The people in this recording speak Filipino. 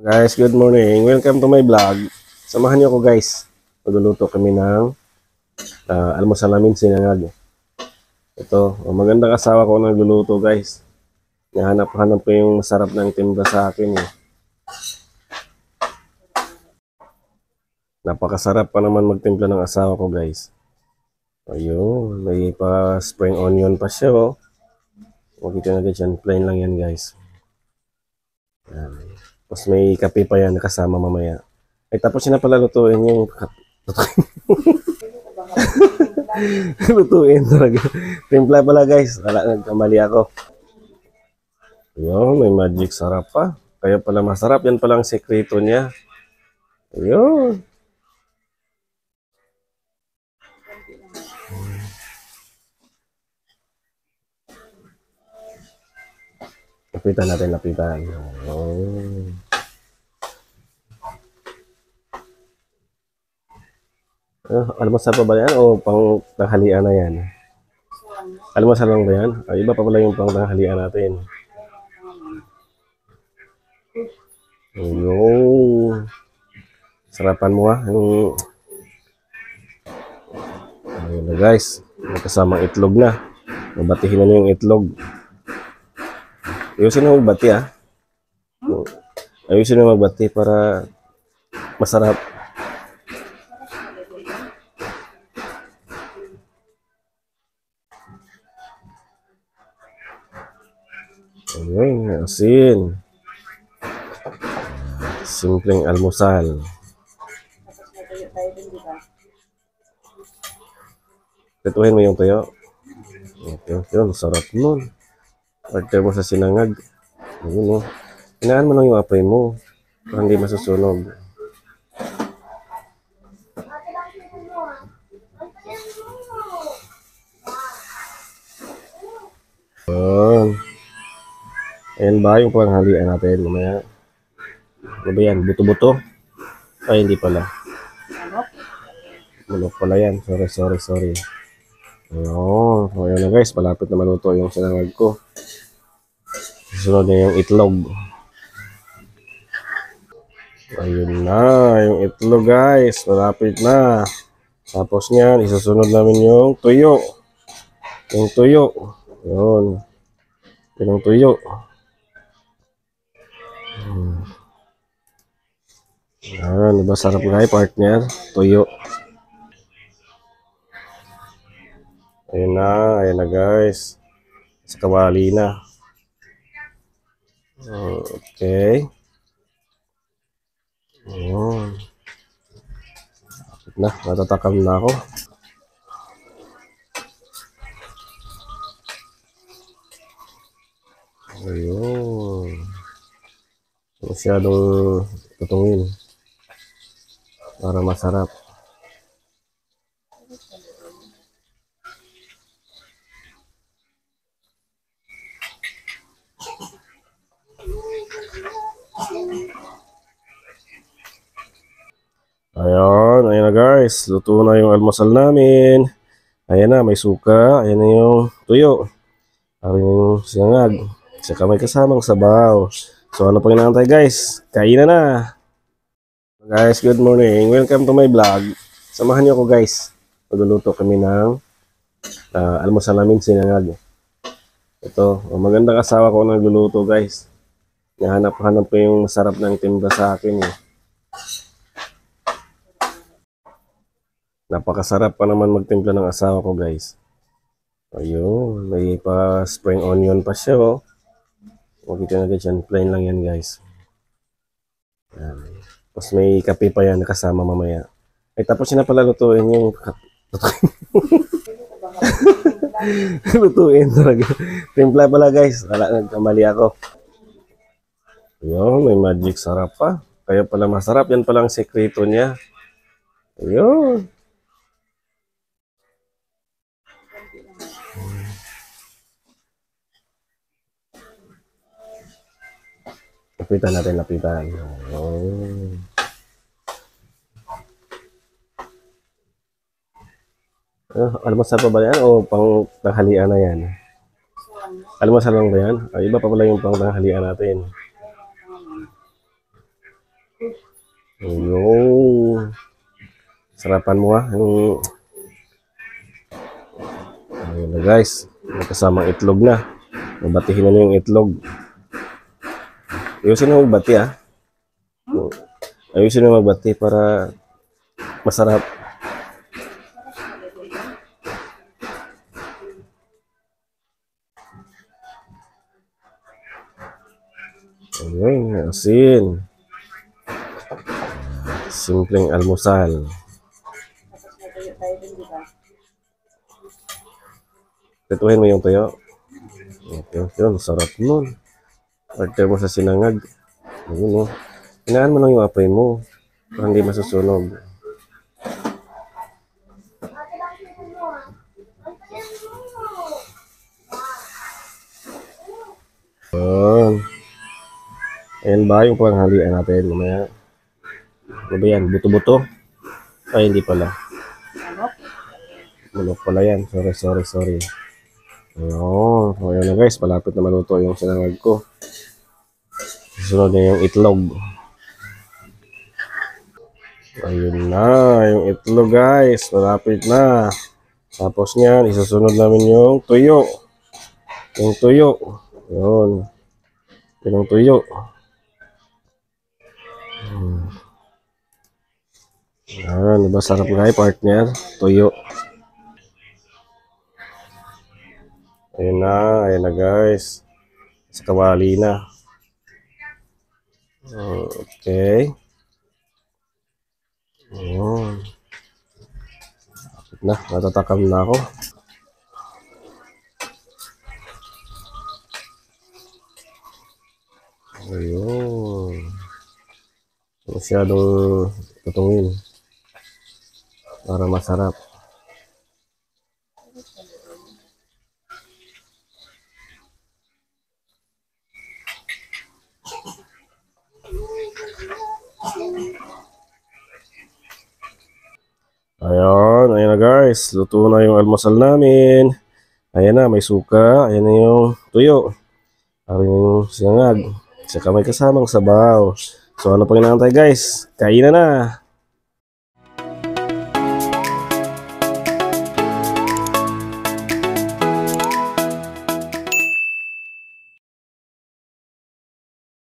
Guys, good morning. Welcome to my vlog. Samahan niyo ako guys. Magluluto kami ng almusal namin sinangag. Ito, magandang asawa ko nagluluto guys. Nahanap-hanap ko yung masarap ng timpla sa akin. Napakasarap pa naman magtimpla ng asawa ko guys. Ayun, may pa spring onion pa siya oh. Huwag ito na dyan, plain lang yan guys. Yan. Tapos may kape pa yan kasama mamaya. Ay tapos na pala lutuin yung lutuin talaga. Timpla pala guys. Wala, nagkamali ako. Ayun, may magic sarap pa. Kaya pala masarap. Yan palang sekreto niya. Ayun. Lapitan natin, lapitan. Ayun. Almusal pa ba yan o pang tanghalian na yan? Almusal lang ba yan? Ay, iba pa pala yung pang tanghalian natin. Ayun. Sarapan mo yung... Ayun na guys. May kasamang itlog na. Mabatihin na yung itlog. Ayusin na magbati Ayusin na magbati para masarap. Ayun, asin. Simpleng almusal. Tutuhin mo yung tuyo. Yun, sarap nun. Order mo sa sinangag. Ayun o. Hinaan mo lang yung apoy mo. Para hindi masusunog. Ayun. Ayan ba yung panghalian natin mamaya? Ano ba yan? Buto-buto? Ay, hindi pala. Manok pala yan. Sorry. Ayun. Ayun na guys. Malapit na maluto yung sinangag ko. Susunod na yung itlog. Ayun na. Yung itlog guys. Malapit na. Tapos niyan, isusunod namin yung tuyo. Yung tuyo. Ayun. Yung tuyo. Ayan, diba sarap nga partner? Tuyo. Ayun na guys. Sa kawali na. Okay. Ayun. Natatakam na ako. Ayun. Masyadong tutungin. Para masarap. Ayun na guys. Luto na yung almusal namin. Ayan na, may suka. Ayan na yung tuyo. Ayan yung sinangag. Saka may kasamang sabaw. So ano pang inaantay guys? Kainan na. Guys, good morning. Welcome to my vlog. Samahan niyo ako guys. Magluluto kami ng almusal namin sinangag. Ito, magandang asawa ko nagluluto guys. Nahanap-hanap ko yung masarap ng timpla sa akin Napakasarap pa naman magtimpla ng asawa ko guys. Ayun, may pa spring onion pa siya oh. Huwag ito na dyan, plain lang yan guys. Yan. Tapos may kape pa yan kasama mamaya. Ay tapos na pala lutuin yung lutuin talaga. Timpla pala guys. Wala, nagkamali ako. Ayun, may magic sarap pa. Kaya pala masarap. Yan palang sekreto niya. Ayun. Lapitan natin, lapitan. Ayun. Almusal pa ba yan o pang tanghalian na yan? Almusal lang ba yan? Ay, iba pa pala yung pang tanghalian natin. Ayun. Sarapan mo ha. Ayun na guys. May kasamang itlog na. Mabatihin na yung itlog. Ayusin na magbati ha. Ayusin na magbati para masarap. Ayun, asin. Simpleng almusal. Tutuhin mo yung tuyo. Okay, yun, sarap nun. Order mo sa sinangag. Ayun, oh. Hinaan mo lang yung apoy mo para hindi masusunog. Ayun. Ayan ba yung panghalian natin mamaya? Ano ba yan? Buto-buto? Ay, hindi pala. Manok pala yan. Sorry. Ayun. Ayun na guys, palapit na maluto yung sinangag ko. Susunod na yung itlog. Ayun na, yung itlog guys. Malapit na. Tapos niyan, isusunod namin yung tuyo. Yung tuyo. Ayun. Yun ang tuyo. Ayan, diba sarap nga partner? Tuyo. Ayun na guys. Sa kawali na. Okay. Ayun. Natatakam na ako. Ayun. Masyadong tutungin. Para masarap. Ayun na guys. Luto na yung almusal namin. Ayan na, may suka. Ayan na yung tuyo. Ayan yung sinangag. Saka may kasamang sabaw. So ano pang inaantay guys? Kainan na!